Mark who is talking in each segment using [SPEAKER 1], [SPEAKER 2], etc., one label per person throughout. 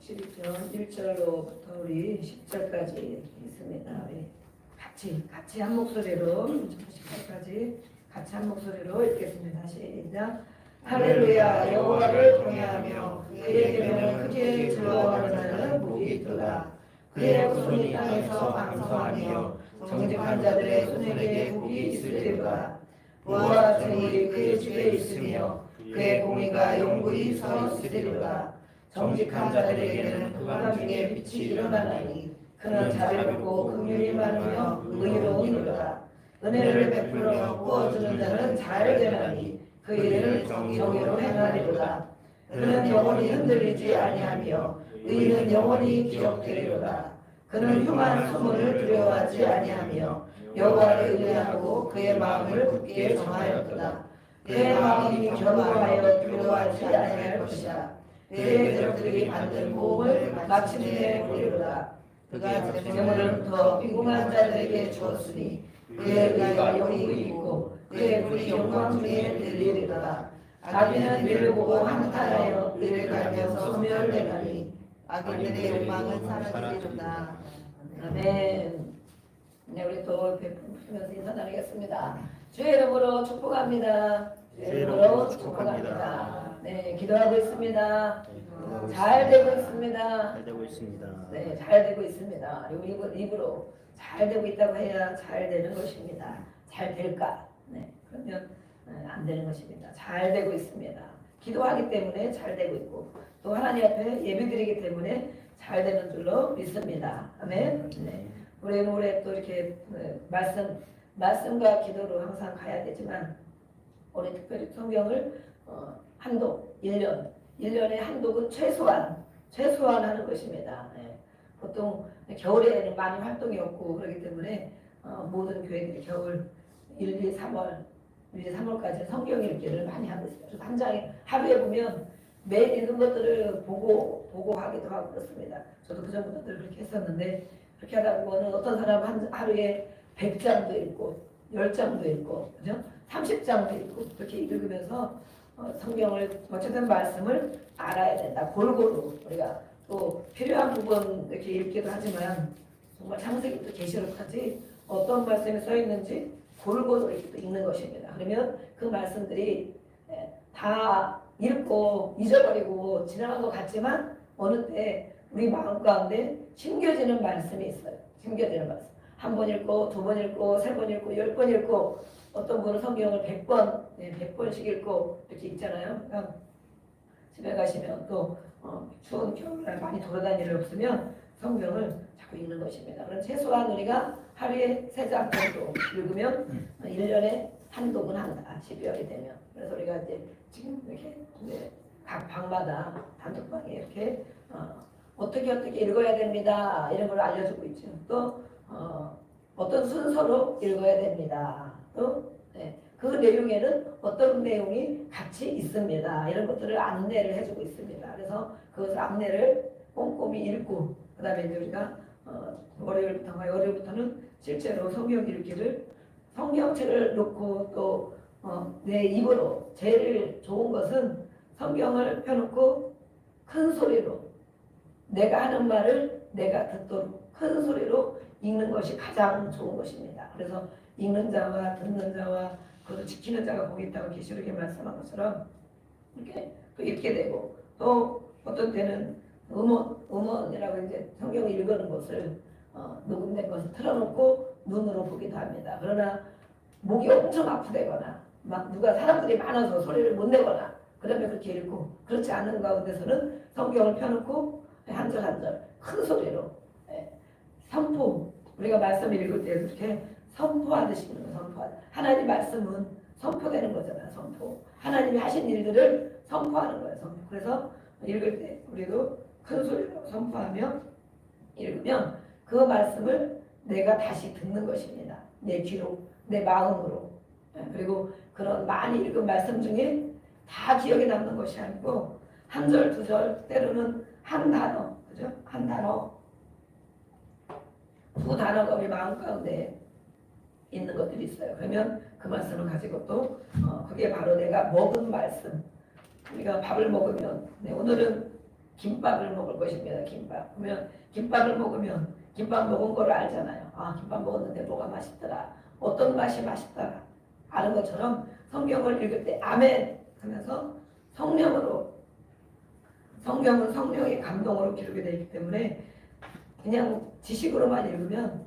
[SPEAKER 1] 62편 1절로부터 우리 10절까지 있습니다. 우리 같이 한 목소리로 10절까지 같이 한 목소리로 읽겠습니다. 시작. 할렐루야. 여호와를 경외하며 그의 계명을 크게 즐거워하는 자는 복이 있도다. 그의 후손이 땅에서 방성하며 정직한 자들의 손에게 복이 있으리로다. 보아라, 정의이 그의 집에 있으며 그의 공의가 영구히 서 있으리로다. 정직한 자들에게는 그가 중에 빛이 일어나나니 그는 자비롭고 긍휼이 많으며 의로우니로다. 은혜를 베풀어 부어주는 자는 잘 되나니 그 일을 정의로 행하리로다. 그는 영원히 흔들리지 아니하며 의인은 영원히 기억되리로다. 그는 흉한 소문을 두려워하지 아니하며 여호와를 의뢰하고 그의 마음을 굳게 정하였도다. 그의 마음이 견고하여 두려워하지 아니할 것이다. 그의 대적들이 받는 보험을 마침내 보리로다. 그가 재물을 더 비공한 자들에게 주었으니 그의 의가 영이 있고 그의 불이 영광 중에 들리리로다. 악인은 이를 보고 한탄하여 이를 갈면서 소멸되나니 악인들의 욕망은 사라지리로다. 아멘. 네, 우리 또 베풀면서 인사 나누겠습니다. 주의 이름으로 축복합니다. 주의 이름으로 축복합니다. 네, 기도하고 있습니다. 잘 되고 있습니다.
[SPEAKER 2] 잘 되고 있습니다.
[SPEAKER 1] 네, 잘 되고 있습니다. 그리고 입으로 잘 되고 있다고 해야 잘 되는 것입니다. 잘 될까? 네, 그러면 안 되는 것입니다. 잘 되고 있습니다. 기도하기 때문에 잘 되고 있고 또 하나님 앞에 예배드리기 때문에 잘 되는 줄로 믿습니다. 아멘. 네. 올해 또 이렇게 말씀과 기도로 항상 가야 되지만 올해 특별히 성경을 한독 1년에 한독은 최소한 하는 것입니다. 네. 보통 겨울에는 많이 활동이 없고 그렇기 때문에 모든 교회들이 겨울 1, 2, 3월까지 성경 읽기를 많이 하고 있어요. 그래서 한 장에 하루에 보면 매일 읽은 것들을 보고 하기도 하고 그렇습니다. 저도 그전부터 늘 그렇게 했었는데 그렇게 하다 보면 어떤 사람은 하루에 100장도 읽고 10장도 읽고 그죠? 30장도 읽고 그렇게 읽으면서 성경을 어쨌든 말씀을 알아야 된다. 골고루 우리가 또 필요한 부분 이렇게 읽기도 하지만 정말 창세기부터 계시록까지 어떤 말씀이 써 있는지 골고루 이렇게 또 읽는 것입니다. 그러면 그 말씀들이 다 읽고 잊어버리고 지나간 것 같지만 어느 때 우리 마음 가운데 심겨지는 말씀이 있어요. 심겨지는 말씀. 한 번 읽고 두 번 읽고 세 번 읽고 10번 읽고 어떤 분은 성경을 100번씩 읽고 이렇게 읽잖아요. 그러니까 집에 가시면 또 추운 겨울날 많이 돌아다닐 일 없으면 성경을 자꾸 읽는 것입니다. 그럼 최소한 우리가 하루에 3장 정도 읽으면 1년에 한독은 한다. 12월이 되면. 그래서 우리가 이제 지금 이렇게 각 방마다 단독방에 이렇게 어떻게 읽어야 됩니다. 이런 걸 알려주고 있죠. 또 어떤 순서로 읽어야 됩니다. 또 그 내용에는 어떤 내용이 같이 있습니다. 이런 것들을 안내를 해주고 있습니다. 그래서 그것을 안내를 꼼꼼히 읽고 그 다음에 이제 우리가 월요일부터는 실제로 성경 읽기를 성경책을 놓고 또 내 입으로 제일 좋은 것은 성경을 펴놓고 큰 소리로 내가 하는 말을 내가 듣도록 큰 소리로 읽는 것이 가장 좋은 것입니다. 그래서 읽는 자와 듣는 자와 그것을 지키는 자가 복이 있다고 계시록에 말씀한 것처럼 이렇게 또 읽게 되고 또 어떤 때는 음원이라고 이제 성경을 읽는 것을 녹음된 것을 틀어놓고 눈으로 보기도 합니다. 그러나 목이 엄청 아프다거나 막 누가 사람들이 많아서 소리를 못 내거나 그러면 그렇게 읽고 그렇지 않은 가운데서는 성경을 펴놓고 한 절 한 절 큰 소리로 선포 우리가 말씀 읽을 때 이렇게 선포하듯이 선포하듯이 하나님 말씀은 선포되는 거잖아요. 선포 하나님이 하신 일들을 선포하는 거예요. 선포. 그래서 읽을 때 우리도 큰 소리로 선포하며 읽으면 그 말씀을 내가 다시 듣는 것입니다. 내 귀로 내 마음으로 그리고 그런 많이 읽은 말씀 중에 다 기억에 남는 것이 아니고 한 절 두 절 때로는 한 단어 그죠? 한 단어 두 단어가 우리 마음 가운데 있는 것들이 있어요. 그러면 그 말씀을 가지고 또 그게 바로 내가 먹은 말씀. 우리가 밥을 먹으면 오늘은 김밥을 먹을 것입니다. 김밥. 그러면 김밥을 먹으면 김밥 먹은 거를 알잖아요. 아, 김밥 먹었는데 뭐가 맛있더라. 어떤 맛이 맛있더라. 아는 것처럼 성경을 읽을 때 아멘 하면서 성령은 성령의 감동으로 기록이 되기 때문에 그냥 지식으로만 읽으면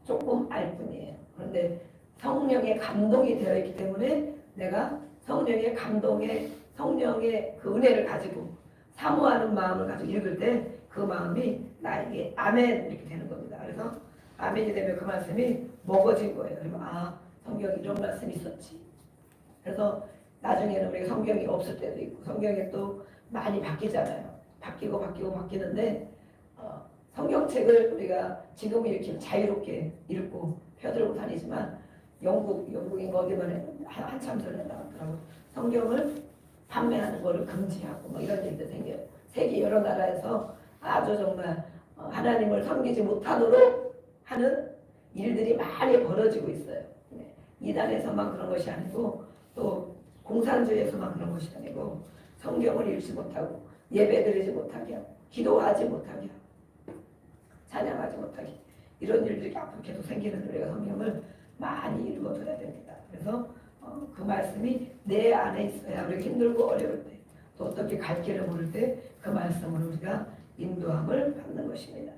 [SPEAKER 1] 조금 알 뿐이에요. 그런데 성령의 감동이 되어 있기 때문에 내가 성령의 감동에 성령의 그 은혜를 가지고 사모하는 마음을 가지고 읽을 때 그 마음이 나에게 아멘 이렇게 되는 겁니다. 그래서 아멘이 되면 그 말씀이 먹어진 거예요. 그러면 아, 성경에 이런 말씀이 있었지. 그래서 나중에는 우리가 성경이 없을 때도 있고 성경이 또 많이 바뀌잖아요. 바뀌는데 성경책을 우리가 지금 이렇게 자유롭게 읽고 펴들고 다니지만 영국인 거 어디만 해도 한참 전에 나왔더라고. 성경을 판매하는 거를 금지하고 뭐 이런 일도 생겨요. 세계 여러 나라에서 아주 정말 하나님을 섬기지 못하도록 하는 일들이 많이 벌어지고 있어요. 이단에서만 그런 것이 아니고 또 공산주의에서만 그런 것이 아니고 성경을 읽지 못하고 예배드리지 못하게 하고 기도하지 못하게 하고 찬양하지 못하게 이런 일들이 앞으로 계속 생기는 우리가 성경을 많이 읽어줘야 됩니다. 그래서 그 말씀이 내 안에 있어야 우리가 힘들고 어려울 때 또 어떻게 갈 길을 모를 때 그 말씀을 우리가 인도함을 받는 것입니다.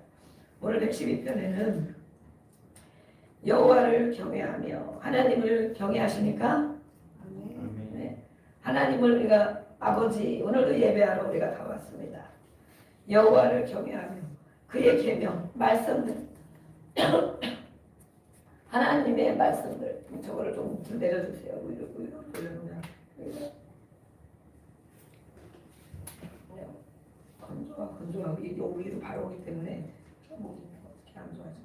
[SPEAKER 1] 오늘 112편에는 여호와를 경외하며 하나님을 경외하십니까? 네. 하나님을 우리가 아버지 오늘도 예배하러 우리가 다 왔습니다. 여호와를 경외하며 그의 계명 말씀들 하나님의 말씀들 저거를 좀 내려주세요. 건조하고 이게 위로 바로 오기 때문에 목이 어떻게 안 좋아지나.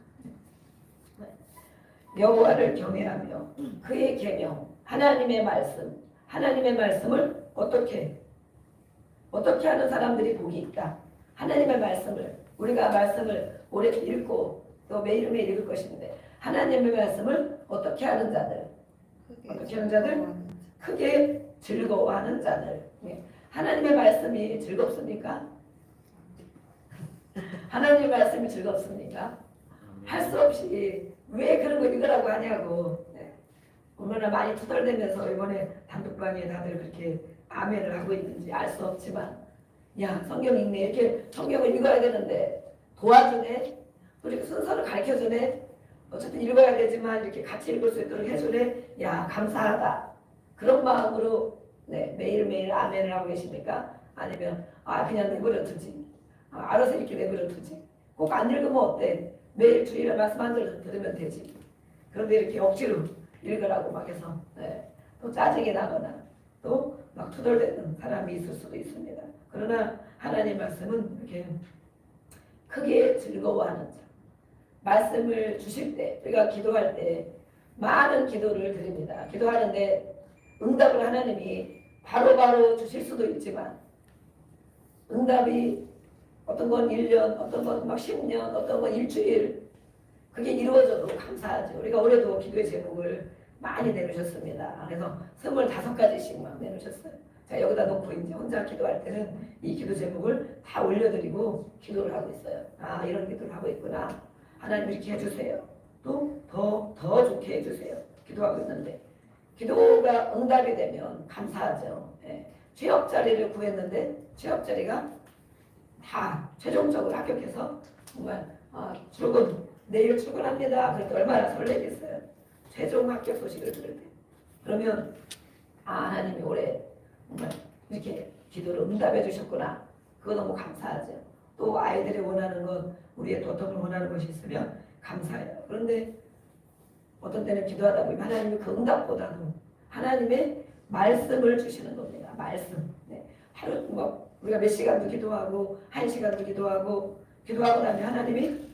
[SPEAKER 1] 여호와를 경외하며 그의 계명 하나님의 말씀을 어떻게 하는 사람들이 복이 있다. 하나님의 말씀을 우리가 말씀을 오래 읽고 또 매일매일 읽을 것인데 하나님의 말씀을 어떻게 하는 자들 크게 즐거워하는 자들. 하나님의 말씀이 즐겁습니까? 하나님의 말씀이 즐겁습니까? 할 수 없이 왜 그런 거 읽으라고 하냐고 얼마나 많이 투덜대면서 이번에 단톡방에 다들 그렇게 아멘을 하고 있는지 알 수 없지만 야 성경 읽네 이렇게 성경을 읽어야 되는데 도와주네 우리 순서를 가르쳐주네 어쨌든 읽어야 되지만 이렇게 같이 읽을 수 있도록 해주네 야 감사하다 그런 마음으로 매일매일 아멘을 하고 계십니까? 아니면 그냥 내버려 두지 알아서 이렇게 내버려 두지 꼭 안 읽으면 어때? 매일 주일에 말씀 한 절 들으면 되지 그런데 이렇게 억지로 읽으라고 막 해서 또 짜증이 나거나 또 막 투덜대는 사람이 있을 수도 있습니다. 그러나 하나님 말씀은 이렇게 크게 즐거워하는 자 말씀을 주실 때 우리가 기도할 때 많은 기도를 드립니다. 기도하는데 응답을 하나님이 바로바로 주실 수도 있지만 응답이 어떤 건 1년 어떤 건 막 10년 어떤 건 일주일 그게 이루어져도 감사하죠. 우리가 올해도 기도의 제목을 많이 내놓으셨습니다. 그래서 25가지씩 막 내놓으셨어요. 자 여기다 놓고 이제 혼자 기도할 때는 이 기도 제목을 다 올려드리고 기도를 하고 있어요. 이런 기도를 하고 있구나. 하나님 이렇게 해주세요. 또 더 좋게 해주세요. 기도하고 있는데 기도가 응답이 되면 감사하죠. 취업 자리를 구했는데 취업 자리가 다 최종적으로 합격해서 정말 내일 출근합니다. 그럴 때 얼마나 설레겠어요. 최종 합격 소식을 들을 때. 그러면 하나님이 올해 정말 이렇게 기도를 응답해 주셨구나. 그거 너무 감사하죠. 또 아이들이 원하는 것, 우리의 도통을 원하는 것이 있으면 감사해요. 그런데 어떤 때는 기도하다 보면 하나님이 그 응답보다도 하나님의 말씀을 주시는 겁니다. 말씀. 하루 우리가 몇 시간도 기도하고 1시간도 기도하고 나면 하나님이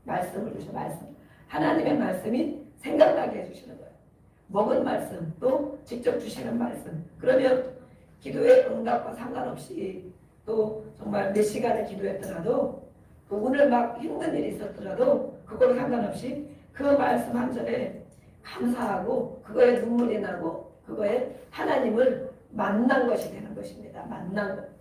[SPEAKER 1] 말씀을 주셔. 말씀. 하나님의 말씀이 생각나게 해주시는 거예요. 먹은 말씀 또 직접 주시는 말씀. 그러면 기도의 응답과 상관없이 또 정말 몇 시간을 기도했더라도 또 오늘 막 힘든 일이 있었더라도 그거로 상관없이 그 말씀 한 절에 감사하고 그거에 눈물이 나고 그거에 하나님을 만난 것이 되는 것입니다. 만난 것.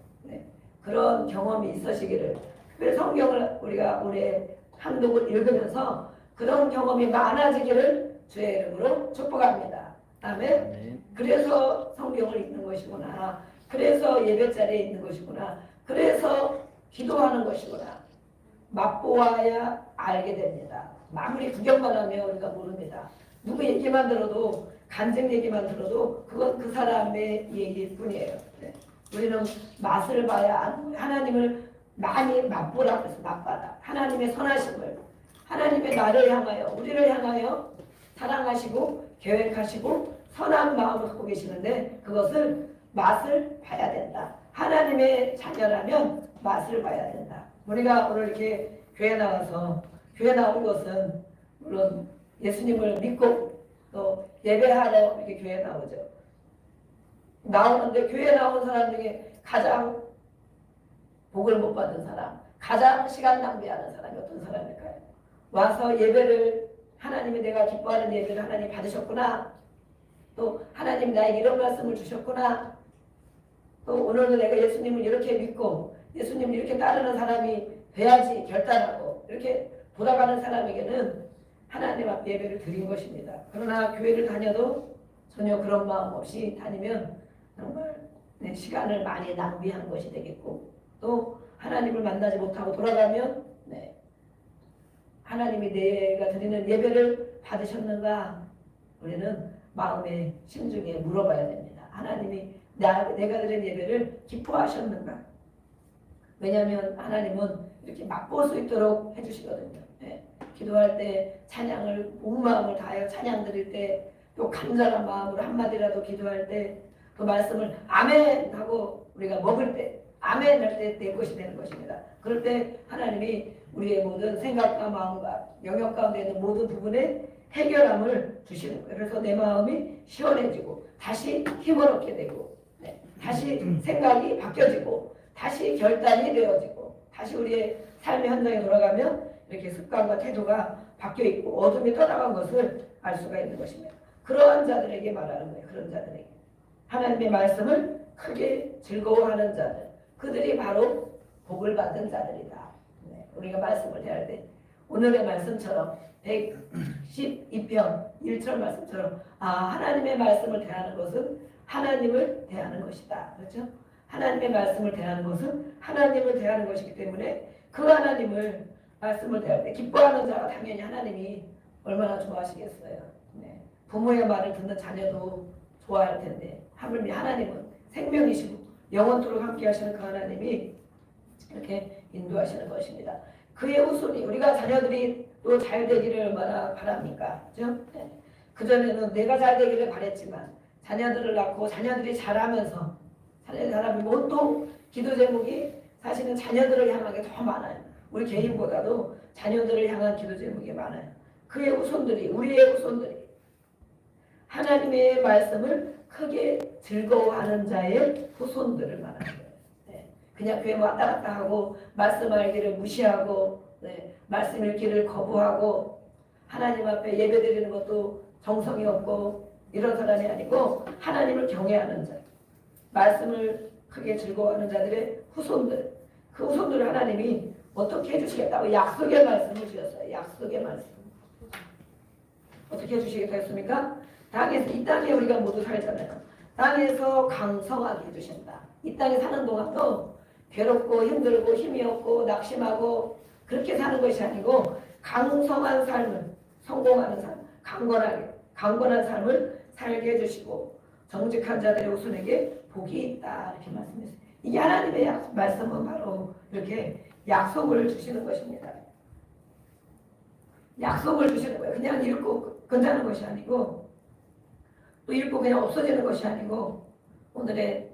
[SPEAKER 1] 그런 경험이 있으시기를, 특별히 성경을 우리가 올해 한독을 읽으면서 그런 경험이 많아지기를 주의 이름으로 축복합니다. 아멘. 그래서 성경을 읽는 것이구나. 그래서 예배 자리에 있는 것이구나. 그래서 기도하는 것이구나. 맛보아야 알게 됩니다. 아무리 구경만 하면 우리가 모릅니다. 누구 얘기만 들어도, 간증 얘기만 들어도 그건 그 사람의 얘기일 뿐이에요. 네. 우리는 맛을 봐야, 하나님을 많이 맛보라 그래서 맛봐라. 하나님의 선하심을, 하나님의 나를 향하여, 우리를 향하여 사랑하시고 계획하시고 선한 마음을 갖고 계시는데, 그것을 맛을 봐야 된다. 하나님의 자녀라면 맛을 봐야 된다. 우리가 오늘 이렇게 교회 나와서, 교회 나온 것은 물론 예수님을 믿고 또 예배하러 이렇게 교회 나오죠. 나오는데 교회 나온 사람 중에 가장 복을 못 받은 사람, 가장 시간 낭비하는 사람이 어떤 사람일까요? 와서 예배를, 하나님이 내가 기뻐하는 예배를 하나님 받으셨구나. 또 하나님 나에게 이런 말씀을 주셨구나. 또 오늘도 내가 예수님을 이렇게 믿고 예수님을 이렇게 따르는 사람이 돼야지 결단하고 이렇게 돌아가는 사람에게는 하나님 앞에 예배를 드린 것입니다. 그러나 교회를 다녀도 전혀 그런 마음 없이 다니면 정말 시간을 많이 낭비한 것이 되겠고, 또 하나님을 만나지 못하고 돌아가면 하나님이 내가 드리는 예배를 받으셨는가, 우리는 마음의 심중에 물어봐야 됩니다. 하나님이 내가 드린 예배를 기뻐하셨는가. 왜냐하면 하나님은 이렇게 맛볼 수 있도록 해주시거든요. 기도할 때 찬양을 온 마음을 다하여 찬양 드릴 때, 또 간절한 마음으로 한마디라도 기도할 때, 그 말씀을 아멘 하고 우리가 먹을 때 아멘 할 때 내 것이 되는 것입니다. 그럴 때 하나님이 우리의 모든 생각과 마음과 영역 가운데 있는 모든 부분에 해결함을 주시는 거예요. 그래서 내 마음이 시원해지고 다시 힘을 얻게 되고, 다시 생각이 바뀌어지고 다시 결단이 되어지고, 다시 우리의 삶의 현장에 돌아가면 이렇게 습관과 태도가 바뀌어 있고 어둠이 떠나간 것을 알 수가 있는 것입니다. 그러한 자들에게 말하는 거예요. 그런 자들에게 하나님의 말씀을 크게 즐거워하는 자들, 그들이 바로 복을 받은 자들이다. 우리가 말씀을 대할 때 오늘의 말씀처럼 112편 1절 말씀처럼 하나님의 말씀을 대하는 것은 하나님을 대하는 것이다. 그렇죠? 하나님의 말씀을 대하는 것은 하나님을 대하는 것이기 때문에 그 하나님을 말씀을 대할 때 기뻐하는 자가 당연히 하나님이 얼마나 좋아하시겠어요. 부모의 말을 듣는 자녀도 좋아할 텐데, 하물며 하나님은 생명이시고 영원토록 함께 하시는 그 하나님이 이렇게 인도하시는 것입니다. 그의 후손이, 우리가 자녀들이 또 잘 되기를 얼마나 바랍니까? 그죠? 그전에는 내가 잘 되기를 바랬지만 자녀들을 낳고 자녀들이 자라면서, 자녀들이 자라면 온통 기도 제목이 사실은 자녀들을 향한 게 더 많아요. 우리 개인보다도 자녀들을 향한 기도 제목이 많아요. 그의 후손들이, 우리의 후손들이 하나님의 말씀을 크게 즐거워하는 자의 후손들을 말하는 거예요. 그냥 교회 왔다 갔다 하고 말씀 알기를 무시하고 말씀 읽기를 거부하고 하나님 앞에 예배 드리는 것도 정성이 없고 이런 사람이 아니고, 하나님을 경외하는 자, 말씀을 크게 즐거워하는 자들의 후손들, 그 후손들을 하나님이 어떻게 해주시겠다고 약속의 말씀을 주셨어요. 약속의 말씀. 어떻게 해주시겠다 했습니까? 이 땅에 우리가 모두 살잖아요. 땅에서 강성하게 해주신다. 이 땅에 사는 동안도 괴롭고 힘들고 힘이 없고 낙심하고 그렇게 사는 것이 아니고, 강성한 삶을, 성공하는 삶, 강건한 삶을 살게 해주시고 정직한 자들의 후손에게 복이 있다, 이렇게 말씀했어요. 이게 하나님의 말씀은 바로 이렇게 약속을 주시는 것입니다. 약속을 주시는 거예요. 그냥 읽고 끝나는 것이 아니고, 또 읽고 그냥 없어지는 것이 아니고, 오늘의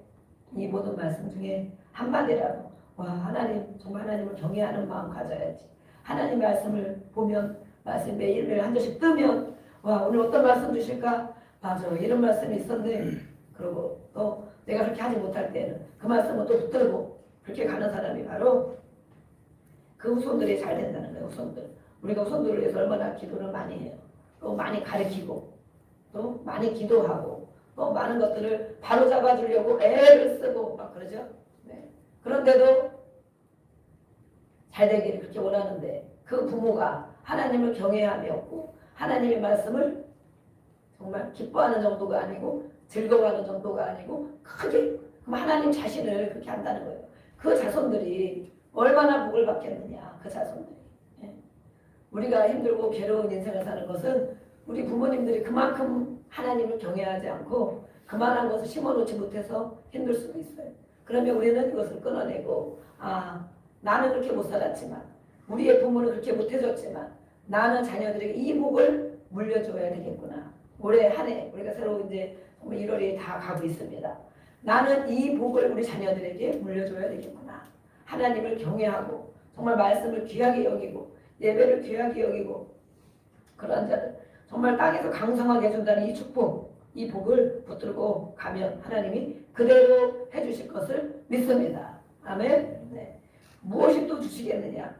[SPEAKER 1] 이 모든 말씀 중에 한마디라도 하나님, 정말 하나님을 경외하는 마음 가져야지. 하나님 말씀을 보면, 말씀 매일매일 한 절씩 뜨면 오늘 어떤 말씀 주실까? 맞아, 이런 말씀이 있었네. 그리고 또 내가 그렇게 하지 못할 때는 그 말씀을 또 붙들고 그렇게 가는 사람이 바로 그 후손들이 잘 된다는 거예요. 후손들. 우리가 후손들을 위해서 얼마나 기도를 많이 해요. 또 많이 가르치고 또 많이 기도하고 또 많은 것들을 바로 잡아주려고 애를 쓰고 막 그러죠. 그런데도 잘 되기를 그렇게 원하는데 그 부모가 하나님을 경외함이었고 하나님의 말씀을 정말 기뻐하는 정도가 아니고 즐거워하는 정도가 아니고 크게 하나님 자신을 그렇게 한다는 거예요. 그 자손들이 얼마나 복을 받겠느냐. 그 자손들이. 우리가 힘들고 괴로운 인생을 사는 것은 우리 부모님들이 그만큼 하나님을 경외하지 않고 그만한 것을 심어놓지 못해서 힘들 수도 있어요. 그러면 우리는 이것을 끊어내고 나는 그렇게 못 살았지만 우리의 부모는 그렇게 못해줬지만 나는 자녀들에게 이 복을 물려줘야 되겠구나. 올해 한 해 우리가 새로 이제 1월이 다 가고 있습니다. 나는 이 복을 우리 자녀들에게 물려줘야 되겠구나. 하나님을 경외하고 정말 말씀을 귀하게 여기고 예배를 귀하게 여기고 그런 자들 정말 땅에서 강성하게 해준다는 이 축복 이 복을 붙들고 가면 하나님이 그대로 해주실 것을 믿습니다. 아멘. 네. 무엇이 또 주시겠느냐.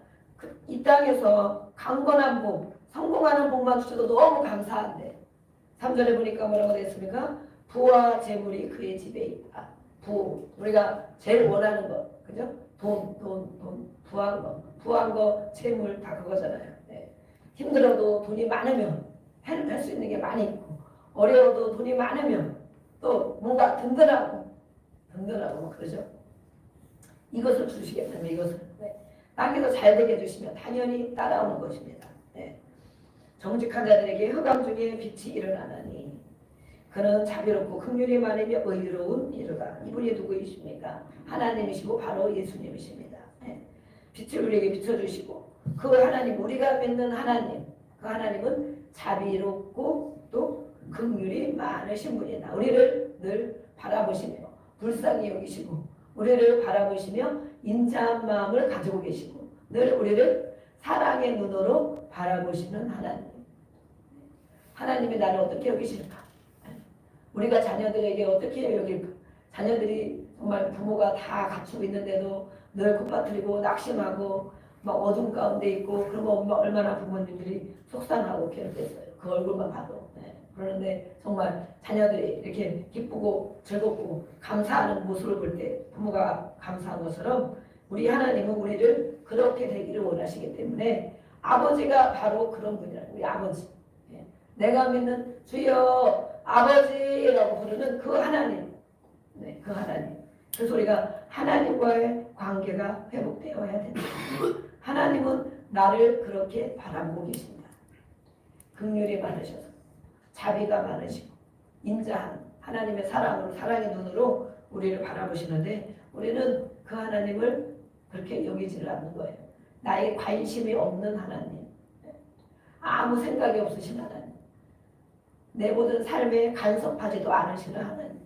[SPEAKER 1] 이 땅에서 강건한 복 성공하는 복만 주셔도 너무 감사한데 3절에 보니까 뭐라고 되어 있습니까? 부와 재물이 그의 집에 있다. 부 우리가 제일 원하는 것 그죠? 돈 부한 거 재물 다 그거잖아요. 네. 힘들어도 돈이 많으면 할 수 있는 게 많이 있고 어려워도 돈이 많으면 또 뭔가 든든하고 뭐 그러죠. 이것을 주시겠다면 이것을 땅에서 잘 되게 해주시면 당연히 따라오는 것입니다. 네. 정직한 자들에게 흑암 중에 빛이 일어나나니 그는 자비롭고 긍휼이 많으며 의로운 이르다. 이분이 누구이십니까? 하나님이시고 바로 예수님이십니다. 네. 빛을 우리에게 비춰주시고 그 하나님 우리가 믿는 하나님 그 하나님은 자비롭고 또 긍휼이 많으신 분이다. 우리를 늘 바라보시며 불쌍히 여기시고 우리를 바라보시며 인자한 마음을 가지고 계시고 늘 우리를 사랑의 눈으로 바라보시는 하나님. 하나님이 나를 어떻게 여기실까? 우리가 자녀들에게 어떻게 여길까? 자녀들이 정말 부모가 다 갖추고 있는데도 늘 콧바트리고 낙심하고 막 어둠 가운데 있고 그러면 얼마나 부모님들이 속상하고 괴롭겠어요. 그 얼굴만 봐도. 그런데 정말 자녀들이 이렇게 기쁘고 즐겁고 감사하는 모습을 볼 때 부모가 감사한 것처럼 우리 하나님은 우리를 그렇게 되기를 원하시기 때문에 아버지가 바로 그런 분이라고. 우리 아버지. 내가 믿는 주여 아버지라고 부르는 그 하나님. 그 하나님. 그래서 우리가 하나님과의 관계가 회복되어야 된다. 하나님은 나를 그렇게 바라보고 계십니다. 긍휼이 많으셔서 자비가 많으시고 인자한 하나님의 사랑으로 사랑의 눈으로 우리를 바라보시는데 우리는 그 하나님을 그렇게 여기지를 않는 거예요. 나의 관심이 없는 하나님, 아무 생각이 없으신 하나님, 내 모든 삶에 간섭하지도 않으시는 하나님,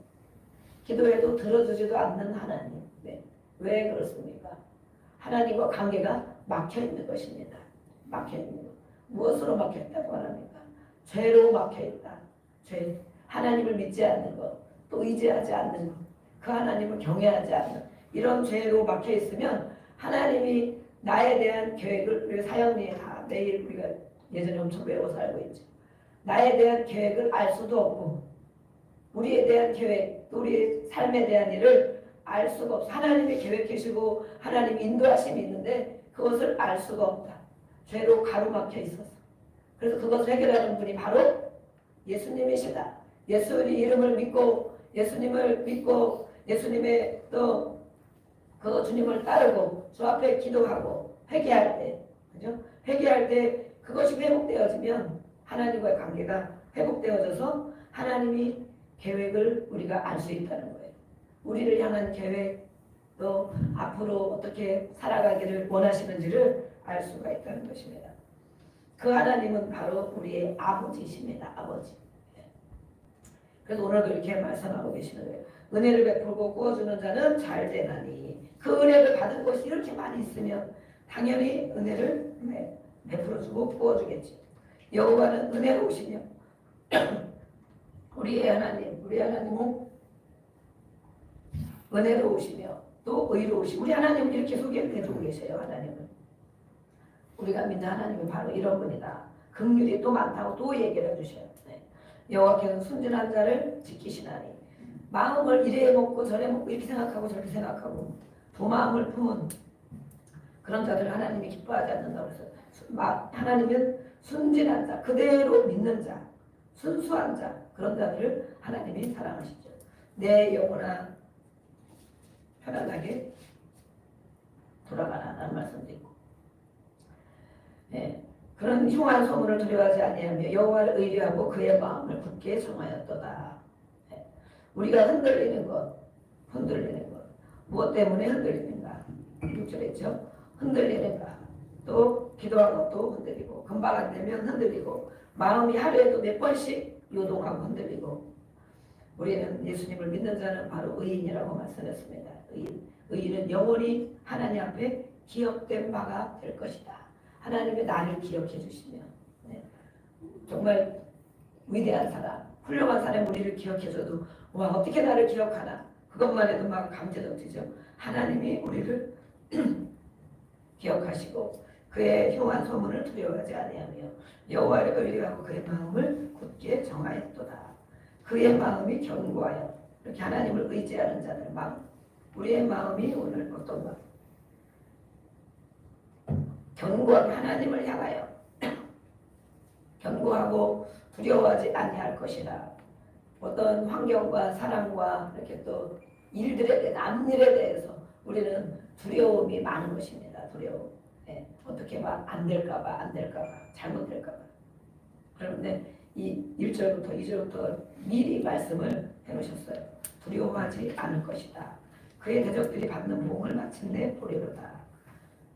[SPEAKER 1] 기도해도 들어주지도 않는 하나님. 왜 그렇습니까? 하나님과 관계가 막혀있는 것입니다. 막혀있는 것. 무엇으로 막혀있다고 말합니까? 죄로 막혀있다. 죄. 하나님을 믿지 않는 것, 또 의지하지 않는 것, 그 하나님을 경외하지 않는 이런 죄로 막혀있으면 하나님이 나에 대한 계획을 우리 사형리에 다 매일 우리가 예전에 엄청 외워서 알고 있죠. 나에 대한 계획을 알 수도 없고 우리에 대한 계획, 또 우리의 삶에 대한 일을 알 수가 없어. 하나님이 계획하시고 하나님이 인도하심이 있는데 그것을 알 수가 없다. 죄로 가로막혀 있어서. 그래서 그것을 해결하는 분이 바로 예수님이시다. 예수의 이름을 믿고 예수님을 믿고 예수님의 또 그 주님을 따르고 주 앞에 기도하고 회개할 때, 그죠? 회개할 때 그것이 회복되어지면 하나님과의 관계가 회복되어져서 하나님이 계획을 우리가 알 수 있다는 거예요. 우리를 향한 계획, 또 앞으로 어떻게 살아가기를 원하시는지를 알 수가 있다는 것입니다. 그 하나님은 바로 우리의 아버지이십니다. 아버지. 그래서 오늘도 이렇게 말씀하고 계시는 거예요. 은혜를 베풀고 구워주는 자는 잘 되나니. 그 은혜를 받은 것이 이렇게 많이 있으면 당연히 은혜를 베풀어주고 구워주겠지. 여호와는 은혜로우시며 우리의 하나님은 은혜로우시며 또 의로우시고 우리 하나님은 이렇게 소개를 해주고 계세요. 하나님은 우리가 믿는 하나님은 바로 이런 분이다. 긍휼이 또 많다고 또 얘기를 해주셔요. 여호와께서는 순진한 자를 지키시나니. 마음을 이래 먹고 저래 먹고 이렇게 생각하고 저렇게 생각하고 두 마음을 품은 그런 자들을 하나님이 기뻐하지 않는다고 해서 하나님은 순진한 자, 그대로 믿는 자, 순수한 자, 그런 자들을 하나님이 사랑하시죠. 내 영혼아 편안하게 돌아가라는 말씀도 있고, 네, 그런 흉한 소문을 두려워하지 아니하며 여호와를 의뢰하고 그의 마음을 굳게 정하였도다. 네, 우리가 흔들리는 것, 무엇 때문에 흔들리는가? 6절에 있죠. 흔들리는가? 또 기도한 것도 흔들리고, 금방 안 되면 흔들리고, 마음이 하루에도 몇 번씩 요동하고 흔들리고. 우리는 예수님을 믿는 자는 바로 의인이라고 말씀했습니다. 의인은 영원히 하나님 앞에 기억된 바가 될 것이다. 하나님의 나를 기억해 주시면, 네, 정말 위대한 사람, 훌륭한 사람 우리를 기억해줘도 와 어떻게 나를 기억하나, 그것만 해도 막 감제 넘치죠. 하나님이 우리를 기억하시고 그의 흉한 소문을 두려워하지 아니하며 여호와를 의뢰하고 그의 마음을 굳게 정하였도다. 그의 마음이 견고하여, 이렇게 하나님을 의지하는 자들의 마음, 우리의 마음이 오늘 어떤 마음? 견고하게 하나님을 향하여 견고하고 두려워하지 아니할 것이라. 어떤 환경과 사람과 이렇게 또 일들에 대해 남일에 대해서 우리는 두려움이 많은 것입니다. 두려움. 네. 어떻게 막 안 될까봐 잘못될까봐. 그런데 이 1절부터 2절부터 미리 말씀을 해놓으셨어요. 두려워하지 않을 것이다. 그의 대적들이 받는 보응을 마침내 보리로다.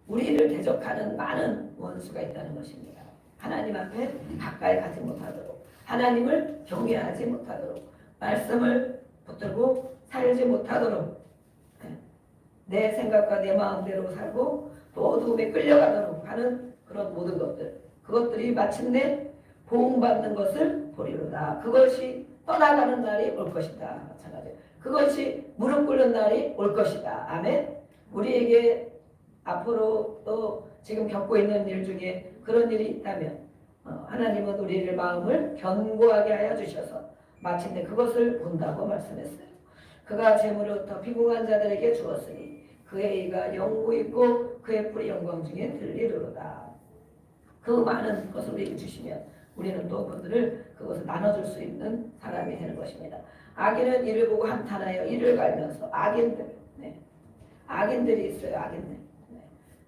[SPEAKER 1] 우리를 대적하는 많은 원수가 있다는 것입니다. 하나님 앞에 가까이 가지 못하도록, 하나님을 경외하지 못하도록, 말씀을 붙들고 살지 못하도록, 내 생각과 내 마음대로 살고 또 어두움에 끌려가도록 하는 그런 모든 것들, 그것들이 마침내 보응받는 것을 보리로다. 그것이 떠나가는 날이 올 것이다. 마찬가지로 그것이 무릎 꿇는 날이 올 것이다. 아멘. 우리에게 앞으로 또 지금 겪고 있는 일 중에 그런 일이 있다면 하나님은 우리를 마음을 견고하게 하여 주셔서 마침내 그것을 본다고 말씀했어요. 그가 재물로부터 비궁한 자들에게 주었으니 그의 의가 영구 있고 그의 뿔이 영광 중에 들리리로다. 그 많은 것을 우리에게 주시면 우리는 또 그들을 그것을 나눠줄 수 있는 사람이 되는 것입니다. 악인은 이를 보고 한탄하여 이를 갈면서 악인들, 네, 악인들이 있어요. 악인들. 네.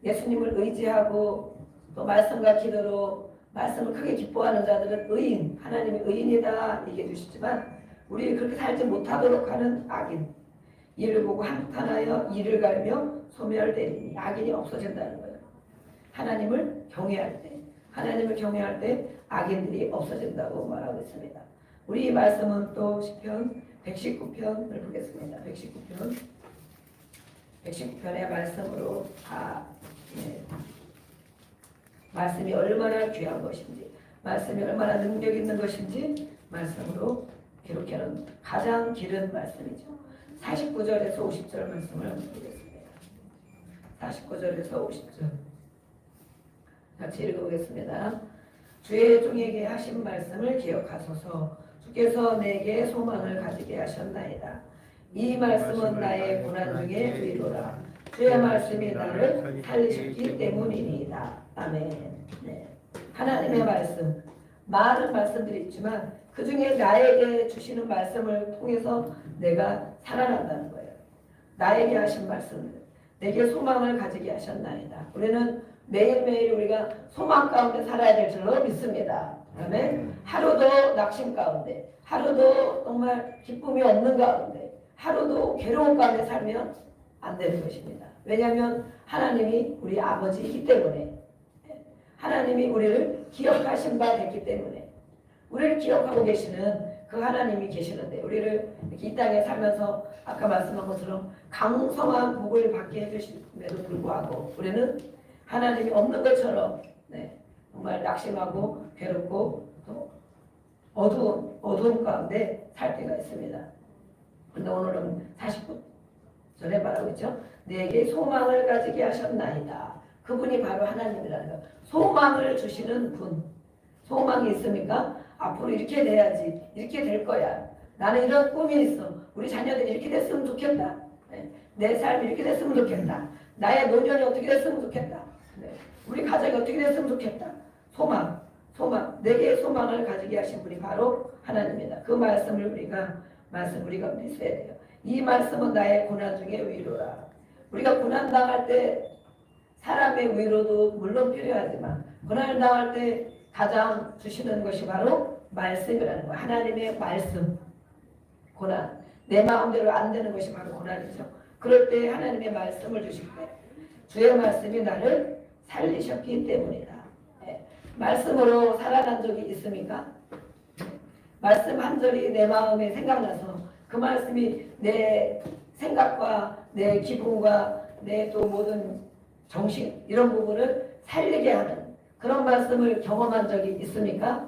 [SPEAKER 1] 예수님을 의지하고 또 말씀과 기도로 말씀을 크게 기뻐하는 자들은 의인, 하나님이 의인이다 얘기해 주시지만 우리 그렇게 살지 못하도록 하는 악인, 이를 보고 한탄하여 이를 갈며 소멸되리니, 악인이 없어진다는 거예요. 하나님을 경외할 때 악인들이 없어진다고 말하고 있습니다. 우리 말씀은 또 시편 119편을 보겠습니다. 119편의 말씀으로 말씀이 얼마나 귀한 것인지, 말씀이 얼마나 능력 있는 것인지 말씀으로 기록해놓은 가장 길은 말씀이죠. 49절에서 50절 말씀을 보겠습니다. 49절에서 50절 같이 읽어보겠습니다. 주의 종에게 하신 말씀을 기억하소서. 주께서 내게 소망을 가지게 하셨나이다. 이 말씀은 나의 고난 중에 위로라. 주의 말씀이 나를 살리셨기 때문이니이다. 아멘. 네. 하나님의 말씀, 많은 말씀들이 있지만 그 중에 나에게 주시는 말씀을 통해서 내가 살아난다는 거예요. 나에게 하신 말씀을, 내게 소망을 가지게 하셨나이다. 우리는 매일매일 우리가 소망 가운데 살아야 될 줄로 믿습니다. 아멘. 하루도 낙심 가운데, 하루도 정말 기쁨이 없는 가운데, 하루도 괴로운 가운데 살면 안 되는 것입니다. 왜냐하면 하나님이 우리 아버지이기 때문에, 하나님이 우리를 기억하신 바 됐기 때문에, 우리를 기억하고 계시는 그 하나님이 계시는데, 우리를 이렇게 이 땅에 살면서 아까 말씀한 것처럼 강성한 복을 받게 해주심에도 불구하고 우리는 하나님이 없는 것처럼 정말 낙심하고 괴롭고 또 어두운 가운데 살 때가 있습니다. 그런데 오늘은 49절에 말하고 있죠. 내게 소망을 가지게 하셨나이다. 그분이 바로 하나님이라는 거. 소망을 주시는 분. 소망이 있습니까? 앞으로 이렇게 돼야지, 이렇게 될 거야. 나는 이런 꿈이 있어. 우리 자녀들이 이렇게 됐으면 좋겠다. 내 삶이 이렇게 됐으면 좋겠다. 나의 노년이 어떻게 됐으면 좋겠다. 네. 우리 가정이 어떻게 됐으면 좋겠다. 소망. 내게 소망을 가지게 하신 분이 바로 하나님입니다. 그 말씀을 우리가 믿어야 돼요. 이 말씀은 나의 고난 중에 위로라. 우리가 고난 당할 때 사람의 위로도 물론 필요하지만 고난을 당할 때 가장 주시는 것이 바로 말씀이라는 거예요. 하나님의 말씀. 고난. 내 마음대로 안 되는 것이 바로 고난이죠. 그럴 때 하나님의 말씀을 주실 때 주의 말씀이 나를 살리셨기 때문이다. 네. 말씀으로 살아난 적이 있습니까? 말씀 한 절이 내 마음에 생각나서 그 말씀이 내 생각과 내 기분과 내 또 모든 정신 이런 부분을 살리게 하는 그런 말씀을 경험한 적이 있습니까?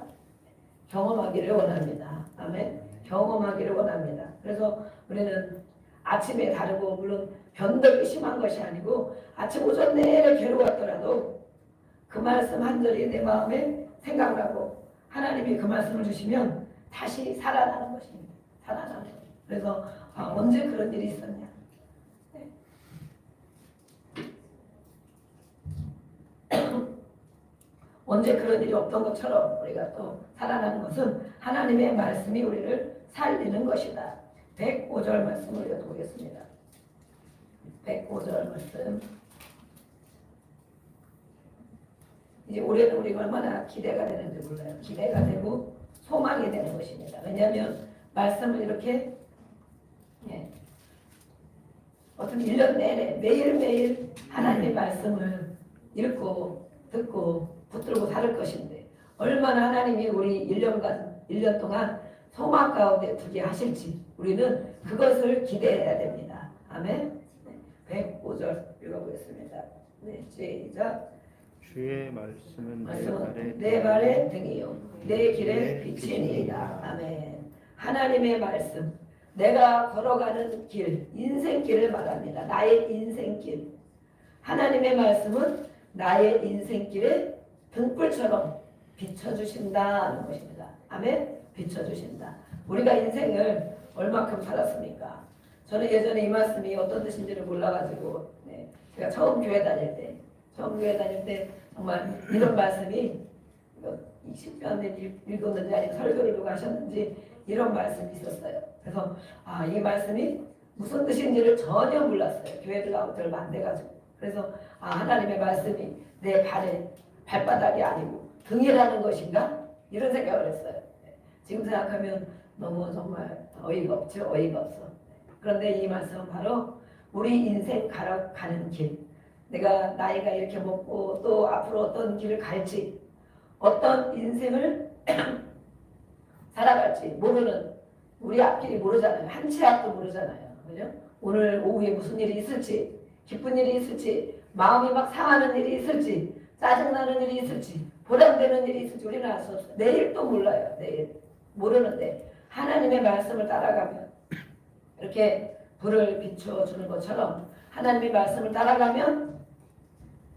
[SPEAKER 1] 경험하기를 원합니다. 아멘. 경험하기를 원합니다. 그래서 우리는 아침에 다르고 물론 변덕이 심한 것이 아니고 아침 오전 내내 괴로웠더라도 그 말씀 한 절이 내 마음에 생각나고 하나님이 그 말씀을 주시면 다시 살아나는 것입니다. 살아나는 것. 그래서 언제 그런 일이 있었냐. 네. 언제 그런 일이 없던 것처럼 우리가 또 살아나는 것은 하나님의 말씀이 우리를 살리는 것이다. 105절 말씀을 읽어보겠습니다. 105절 말씀. 이제 올해는 우리가 얼마나 기대가 되는지 몰라요. 기대가 되고 소망이 되는 것입니다. 왜냐하면 말씀을 이렇게 어떤 1년 내내 매일매일 하나님의 말씀을 읽고 듣고 붙들고 살 것인데 얼마나 하나님이 우리 1년 동안 소망 가운데 두게 하실지 우리는 그것을 기대해야 됩니다. 아멘. 105절 읽어보겠습니다. 네, 시작.
[SPEAKER 2] 주의 말씀은
[SPEAKER 1] 내 발의 등이요 내 길의 빛이니이다. 아멘. 하나님의 말씀, 내가 걸어가는 길, 인생길을 말합니다. 나의 인생길. 하나님의 말씀은 나의 인생길에 등불처럼 비춰주신다는 것입니다. 아멘. 비춰주신다. 우리가 인생을 얼마큼 살았습니까? 저는 예전에 이 말씀이 어떤 뜻인지를 몰라가지고 제가 처음 교회 다닐 때 정말 이런 말씀이 20년에 읽었는지 아니면 설교를 누가 하셨는지 이런 말씀이 있었어요. 그래서 이 말씀이 무슨 뜻인지를 전혀 몰랐어요. 교회를 나온 지 얼마 안 돼가지고. 그래서 하나님의 말씀이 내 발바닥이 아니고 등이라는 것인가? 이런 생각을 했어요. 지금 생각하면 너무 정말 어이가 없죠. 어이가 없어. 그런데 이 말씀은 바로 우리 인생 가는 길. 내가 나이가 이렇게 먹고 또 앞으로 어떤 길을 갈지 어떤 인생을 살아갈지 모르는 우리 앞길이 모르잖아요. 한 치 앞도 모르잖아요. 그죠? 오늘 오후에 무슨 일이 있을지 기쁜 일이 있을지 마음이 막 상하는 일이 있을지 짜증나는 일이 있을지 보람되는 일이 있을지 우리는 알 수 없어요. 내일도 몰라요. 내일 모르는데 하나님의 말씀을 따라가면 이렇게 불을 비춰주는 것처럼 하나님의 말씀을 따라가면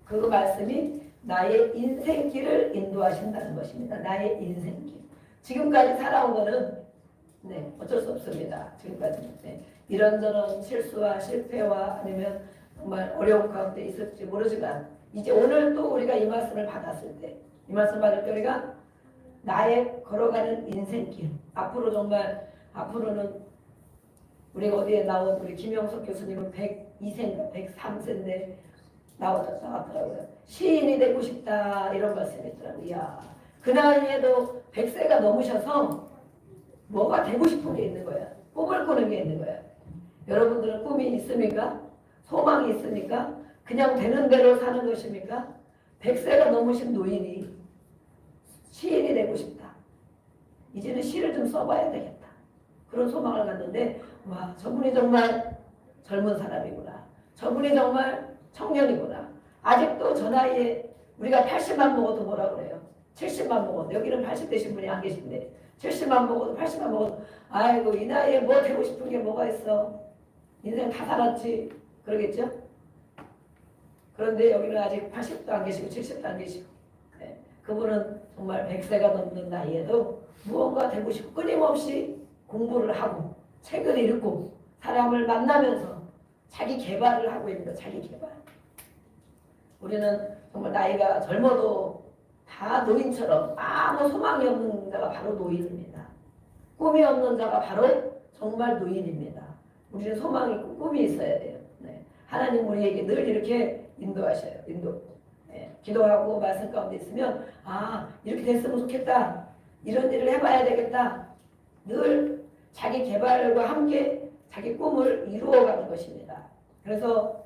[SPEAKER 1] 그 말씀이 나의 인생길을 인도하신다는 것입니다. 나의 인생길. 지금까지 살아온 거는 어쩔 수 없습니다. 지금까지는 이런저런 실수와 실패와 아니면 정말 어려운 가운데 있을지 모르지만 이제 오늘 또 우리가 이 말씀을 받았을 때 이 말씀 받을 때 우리가 나의 걸어가는 인생길 앞으로 정말 앞으로는 우리가 어디에 나온 우리 김영석 교수님은 102세인가 103세인데 나왔더라고요. 시인이 되고 싶다 이런 말씀이 있더라고요. 이야, 그 나이에도 100세가 넘으셔서 뭐가 되고 싶은 게 있는 거야. 꿈을 꾸는 게 있는 거야. 여러분들은 꿈이 있습니까? 소망이 있습니까? 그냥 되는 대로 사는 것입니까? 100세가 넘으신 노인이 시인이 되고 싶다. 이제는 시를 좀 써봐야 되겠다. 그런 소망을 갖는데 와, 저분이 정말 젊은 사람이구나. 저분이 정말 청년이구나. 아직도 저 나이에 우리가 80만 먹어도 뭐라 그래요? 70만 먹어도. 여기는 80 되신 분이 안 계신데 70만 먹어도 80만 먹어도 아이고 이 나이에 뭐 되고 싶은 게 뭐가 있어. 인생 다 살았지. 그러겠죠? 그런데 여기는 아직 80도 안 계시고 70도 안 계시고 그분은 정말 100세가 넘는 나이에도 무언가 되고 싶고 끊임없이 공부를 하고 책을 읽고 사람을 만나면서 자기 개발을 하고 있는 거, 자기 개발. 우리는 정말 나이가 젊어도 다 노인처럼 아무 소망이 없는 자가 바로 노인입니다. 꿈이 없는 자가 바로 정말 노인입니다. 우리는 소망이 있고 꿈이 있어야 돼요. 네. 하나님 우리에게 늘 이렇게 인도하셔요. 네. 기도하고 말씀 가운데 있으면 이렇게 됐으면 좋겠다. 이런 일을 해봐야 되겠다. 늘 자기 개발과 함께 자기 꿈을 이루어가는 것입니다. 그래서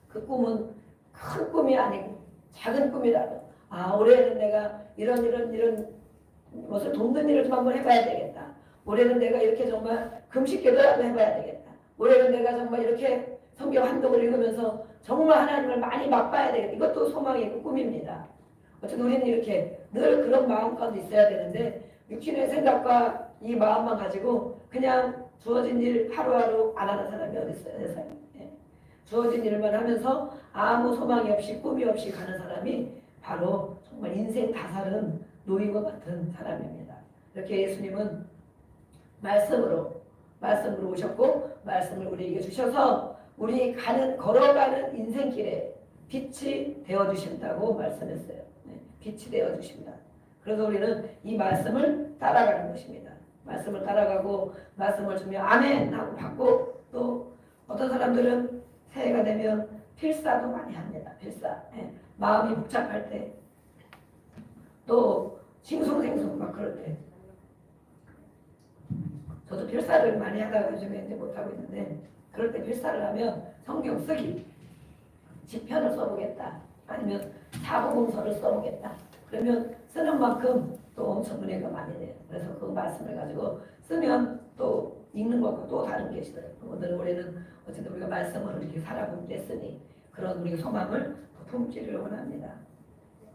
[SPEAKER 1] 그 꿈은 큰 꿈이 아니고 작은 꿈이라도 올해는 내가 이런 것을 돕는 일을 좀 한번 해봐야 되겠다. 올해는 내가 이렇게 정말 금식기도라도 해봐야 되겠다. 올해는 내가 정말 이렇게 성경 한독을 읽으면서 정말 하나님을 많이 맛봐야 되겠다. 이것도 소망이 있고 꿈입니다. 어쨌든 우리는 이렇게 늘 그런 마음 가운데 있어야 되는데 육신의 생각과 이 마음만 가지고 그냥 주어진 일 하루하루 안 하는 사람이 어디 있어요? 세상에. 주어진 일만 하면서 아무 소망이 없이 꿈이 없이 가는 사람이 바로 정말 인생 다살은 노인과 같은 사람입니다. 이렇게 예수님은 말씀으로 오셨고 말씀을 우리에게 주셔서 우리 걸어가는 인생길에 빛이 되어주신다고 말씀했어요. 빛이 되어주신다. 그래서 우리는 이 말씀을 따라가는 것입니다. 말씀을 따라가고 말씀을 주면 아멘 하고 받고 또 어떤 사람들은 새해가 되면 필사도 많이 합니다. 필사. 마음이 복잡할 때 또 싱숭생숭 막 그럴 때 저도 필사를 많이 하다가 요즘에 이제 못하고 있는데 그럴 때 필사를 하면 성경 쓰기 지편을 써보겠다. 아니면 사복음서를 써보겠다. 그러면 쓰는 만큼 또 엄청 은혜가 많이 돼요. 그래서 그 말씀을 가지고 쓰면 또 읽는 것과 또 다른 게 있어요. 오늘 올해는 어쨌든 우리가 말씀으로 이렇게 살아보게 됐으니 그런 우리의 소망을 품기를 원합니다.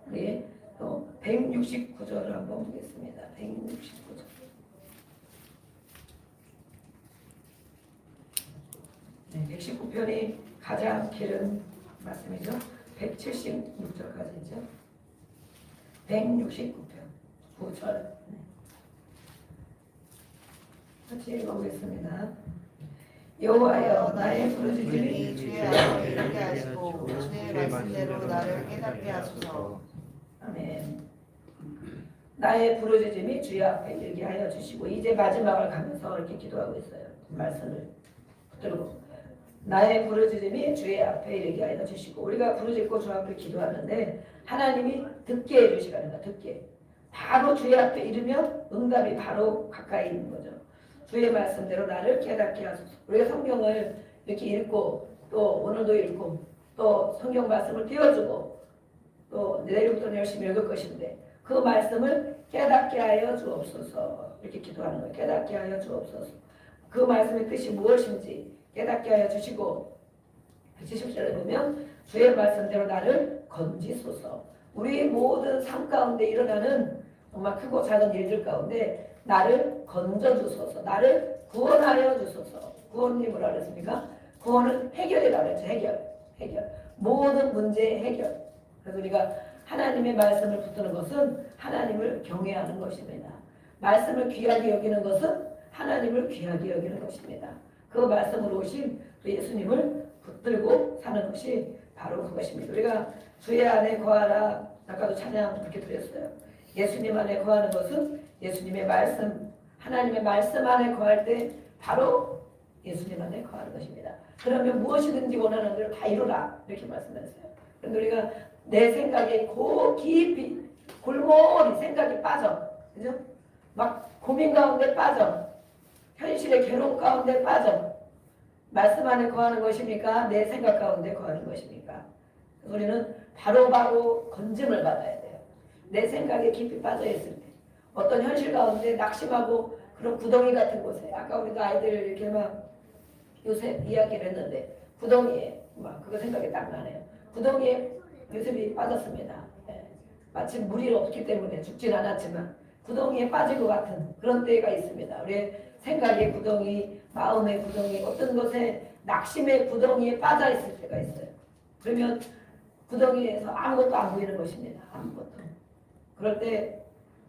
[SPEAKER 1] 우리 또 169절을 한번 보겠습니다. 169절. 네, 119편이 가장 길은 말씀이죠. 176절까지죠. 169편 9절. 같이 읽어보겠습니다. 여호와여 나의 부르짖음이
[SPEAKER 3] 주의 앞에 이르게 하시고 주의 말씀대로 나를 깨닫게 하소서.
[SPEAKER 1] 아멘. 나의 부르짖음이 주의 앞에 이르게 하여 주시고 이제 마지막을 가면서 이렇게 기도하고 있어요. 말씀을 붙들고 나의 부르짖음이 주의 앞에 이르게 하여 주시고 우리가 부르짖고 주 앞에 기도하는데 하나님이 듣게 해주시라는 거야. 듣게. 바로 주의 앞에 이르면 응답이 바로 가까이 있는 거죠. 주의 말씀대로 나를 깨닫게 하소서. 우리가 성경을 이렇게 읽고 또 오늘도 읽고 또 성경 말씀을 띄워주고 또 내일부터 열심히 읽을 것인데 그 말씀을 깨닫게 하여 주옵소서. 이렇게 기도하는 거예요. 깨닫게 하여 주옵소서. 그 말씀의 뜻이 무엇인지 깨닫게 하여 주시고 70절에 보면 주의 말씀대로 나를 건지소서. 우리 모든 삶 가운데 일어나는 정말 크고 작은 일들 가운데 나를 건져주소서. 나를 구원하여 주소서. 구원이 뭐라 그랬습니까? 구원은 해결이라고 그랬죠. 해결. 모든 문제의 해결. 그래서 우리가 하나님의 말씀을 붙드는 것은 하나님을 경외하는 것입니다. 말씀을 귀하게 여기는 것은 하나님을 귀하게 여기는 것입니다. 그 말씀으로 오신 또 예수님을 붙들고 사는 것이 바로 그것입니다. 우리가 주의 안에 거하라. 아까도 찬양 그렇게 드렸어요. 예수님 안에 거하는 것은 예수님의 말씀, 하나님의 말씀 안에 거할 때 바로 예수님 안에 거하는 것입니다. 그러면 무엇이든지 원하는 대로 다 이루라 이렇게 말씀했어요. 그런데 우리가 내 생각에 깊이 골몰이 생각이 빠져, 그죠? 막 고민 가운데 빠져, 현실의 괴로움 가운데 빠져. 말씀 안에 거하는 것입니까? 내 생각 가운데 거하는 것입니까? 우리는 바로바로 건짐을 받아야 돼요. 내 생각에 깊이 빠져 있을 때 어떤 현실 가운데 낙심하고 그런 구덩이 같은 곳에 아까 우리도 아이들 이렇게 막 요셉 이야기를 했는데 구덩이에 막 그거 생각이 딱 나네요. 구덩이에 요셉이 빠졌습니다. 마치 물이 없기 때문에 죽진 않았지만 구덩이에 빠질 것 같은 그런 때가 있습니다. 우리의 생각의 구덩이, 마음의 구덩이, 어떤 것에 낙심의 구덩이에 빠져 있을 때가 있어요. 그러면 구덩이에서 아무것도 안 보이는 것입니다. 아무것도. 그럴 때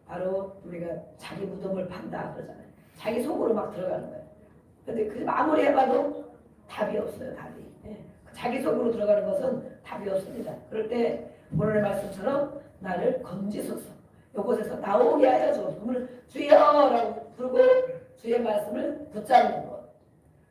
[SPEAKER 1] 바로 우리가 자기 무덤을 판다 그러잖아요. 자기 속으로 막 들어가는 거예요. 근데 그 아무리 해봐도 답이 없어요. 답이. 자기 속으로 들어가는 것은 답이 없습니다. 그럴 때 오늘의 말씀처럼 나를 건지소서. 이곳에서 나오게 하여 주옵소서. 그러면 주여라고 부르고 주의 말씀을 붙잡는 것.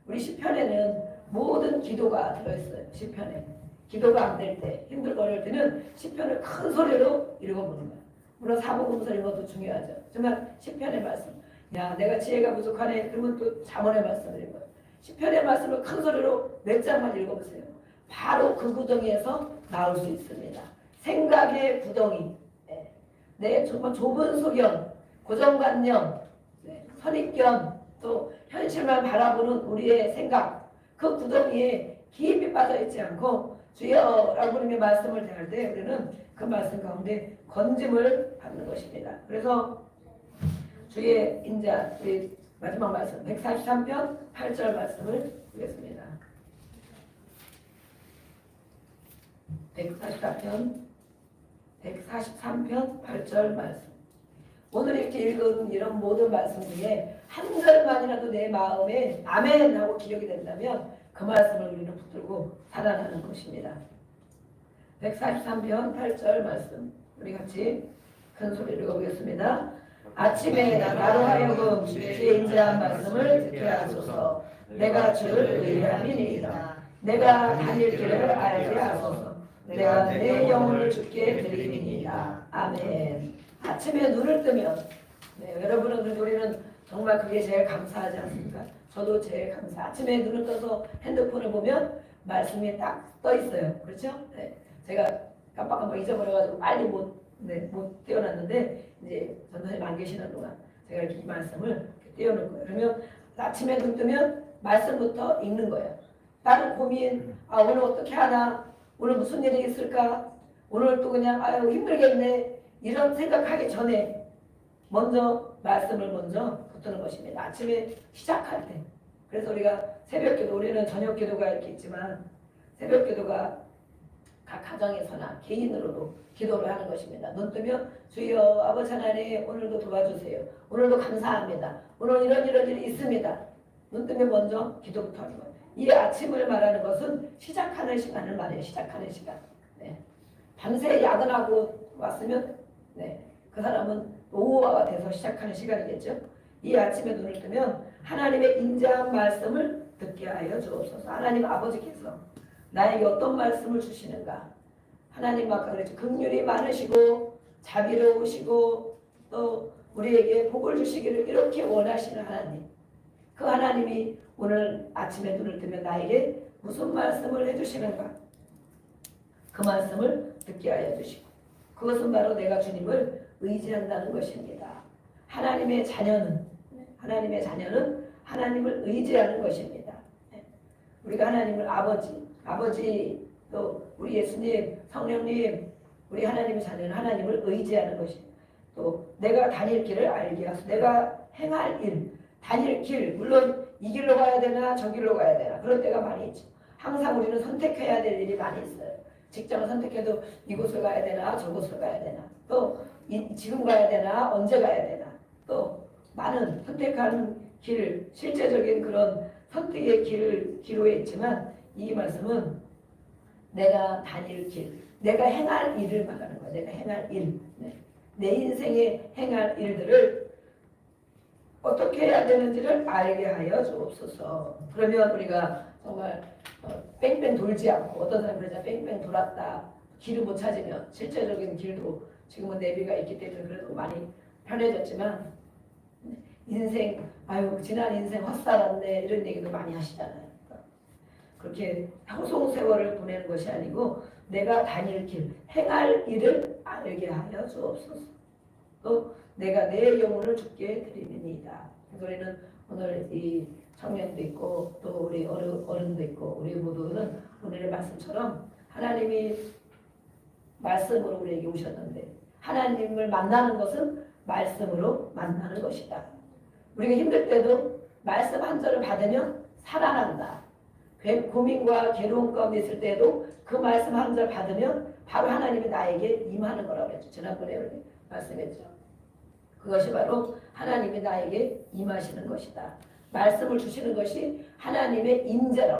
[SPEAKER 1] 우리 시편에는 모든 기도가 들어있어요. 시편에. 기도가 안 될 때, 힘들거릴 때는 시편을 큰 소리로 읽어보는 거예요. 물론 사복음서 읽어도 중요하죠. 정말 시편의 말씀. 야, 내가 지혜가 부족하네. 그러면 또 잠언의 말씀을 읽어요. 시편의 말씀을 큰 소리로 몇 장만 읽어보세요. 바로 그 구덩이에서 나올 수 있습니다. 생각의 구덩이, 내 정말 좁은 소견, 고정관념, 선입견, 또 현실만 바라보는 우리의 생각, 그 구덩이에 깊이 빠져있지 않고 주여라고 부르며 말씀을 대할 때 우리는 그 말씀 가운데 건짐을 받는 것입니다. 그래서 주의 인자, 우리 마지막 말씀 143편 8절 말씀을 보겠습니다. 143편 8절 말씀. 오늘 이렇게 읽은 이런 모든 말씀 중에 한 절만이라도 내 마음에 아멘 하고 기억이 된다면 그 말씀을 우리는 붙들고 살아가는 것입니다. 143편 8절 말씀 우리 같이 큰 소리로 읽어보겠습니다. 아침에 나로 하여금 주의 인자한 말씀을 듣게 하소서. 내가 주를 의뢰함이니이다. 내가 다닐 길을 알게 하소서. 내가 내 영혼을 주께 드리니이다. 아멘. 아침에 눈을 뜨면 여러분은 우리는 정말 그게 제일 감사하지 않습니까? 저도 제일 감사. 아침에 눈을 떠서 핸드폰을 보면 말씀이 딱 떠 있어요. 그렇죠? 제가 깜빡깜빡 잊어버려가지고 빨리 못 띄워놨는데 이제 전도사님 안 계시는 동안 제가 이렇게 이 말씀을 이렇게 띄워놓을 거예요. 그러면 아침에 눈 뜨면 말씀부터 읽는 거예요. 다른 고민, 오늘 어떻게 하나, 오늘 무슨 일이 있을까, 오늘 또 그냥 아유 힘들겠네 이런 생각하기 전에 먼저 말씀을 먼저 붙드는 것입니다. 아침에 시작할 때. 그래서 우리가 새벽기도, 우리는 저녁 기도가 이렇게 있지만 새벽 기도가 각 가정에서나 개인으로도 기도를 하는 것입니다. 눈 뜨면 주여 아버지 하나님 오늘도 도와주세요. 오늘도 감사합니다. 오늘 이런 일이 있습니다. 눈 뜨면 먼저 기도부터 하는 거예요. 이 아침을 말하는 것은 시작하는 시간을 말해요. 시작하는 시간. 밤새 야근하고 왔으면 그 사람은 오후가 돼서 시작하는 시간이겠죠. 이 아침에 눈을 뜨면 하나님의 인자한 말씀을 듣게 하여 주옵소서. 하나님 아버지께서 나에게 어떤 말씀을 주시는가. 하나님 아까 그랬죠. 긍휼이 많으시고 자비로우시고 또 우리에게 복을 주시기를 이렇게 원하시는 하나님. 그 하나님이 오늘 아침에 눈을 뜨면 나에게 무슨 말씀을 해주시는가. 그 말씀을 듣게 하여 주시고 그것은 바로 내가 주님을 의지한다는 것입니다. 하나님의 자녀는 하나님을 의지하는 것입니다. 우리가 하나님을 아버지 또 우리 예수님, 성령님, 우리 하나님의 자녀는 하나님을 의지하는 것이 또 내가 다닐 길을 알게 하소서. 내가 행할 일, 다닐 길, 물론 이 길로 가야 되나 저 길로 가야 되나 그런 때가 많이 있죠. 항상 우리는 선택해야 될 일이 많이 있어요. 직장을 선택해도 이곳을 가야 되나 저곳을 가야 되나 또 지금 가야 되나 언제 가야 되나 또 많은 선택하는 길, 실제적인 그런 선택의 기로에 있지만 이 말씀은 내가 다닐 길, 내가 행할 일을 말하는 거야. 내가 행할 일, 내 인생에 행할 일들을 어떻게 해야 되는지를 알게 하여 주옵소서. 그러면 우리가 정말 뺑뺑 돌지 않고 어떤 사람이 그러잖아. 뺑뺑 돌았다. 길을 못 찾으면 실제적인 길도 지금은 내비가 있기 때문에 그래도 많이 편해졌지만 인생 지난 인생 헛살았네 이런 얘기도 많이 하시잖아요. 그렇게 형송세월을 보내는 것이 아니고 내가 다닐 길, 행할 일을 알게 하여 주옵소서. 또 내가 내 영혼을 주께 드리니이다. 우리는 오늘 이 청년도 있고 또 우리 어른도 있고 우리 모두는 오늘의 말씀처럼 하나님이 말씀으로 우리에게 오셨는데 하나님을 만나는 것은 말씀으로 만나는 것이다. 우리가 힘들 때도 말씀 한 절을 받으면 살아난다. 고민과 괴로움 가운데 있을 때도 그 말씀 한 절 받으면 바로 하나님이 나에게 임하는 거라고 했죠. 지난번에 우리 말씀했죠. 그것이 바로 하나님이 나에게 임하시는 것이다. 말씀을 주시는 것이 하나님의 임재라고